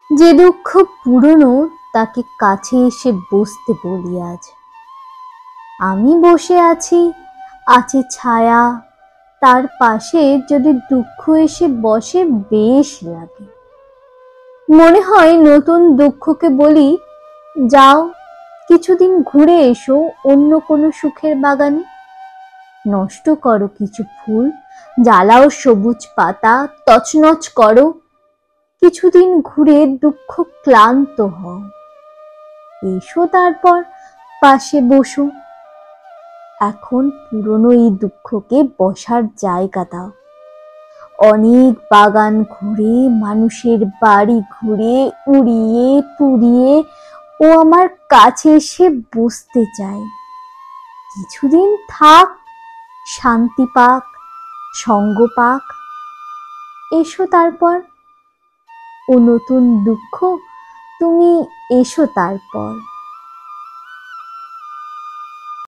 যে দুঃখ পুরনো তাকে কাছে এসে বসতে বলি আজ। আমি বসে আছি, আছে ছায়া, তার পাশে যদি দুঃখ এসে বসে বেশ লাগে। মনে হয় নতুন দুঃখকে বলি, যাও কিছুদিন ঘুরে এসো অন্য কোনো সুখের বাগানে। নষ্ট করো কিছু ফুল, জ্বালাও সবুজ পাতা, তছনছ করো। কিছুদিন ঘুরে দুঃখ ক্লান্ত হও, এসো তারপর পাশে বসো। এখন পুরনো এই দুঃখকে বসার জায়গা দাও। অনেক বাগান ঘুরে, মানুষের বাড়ি ঘুরে, উড়িয়ে পুড়িয়ে ও আমার কাছে এসে বসতে চায়। কিছুদিন থাক, শান্তি পাক, সঙ্গ পাক। এসো তারপর ও নতুন দুঃখ, তুমি এসো তারপর।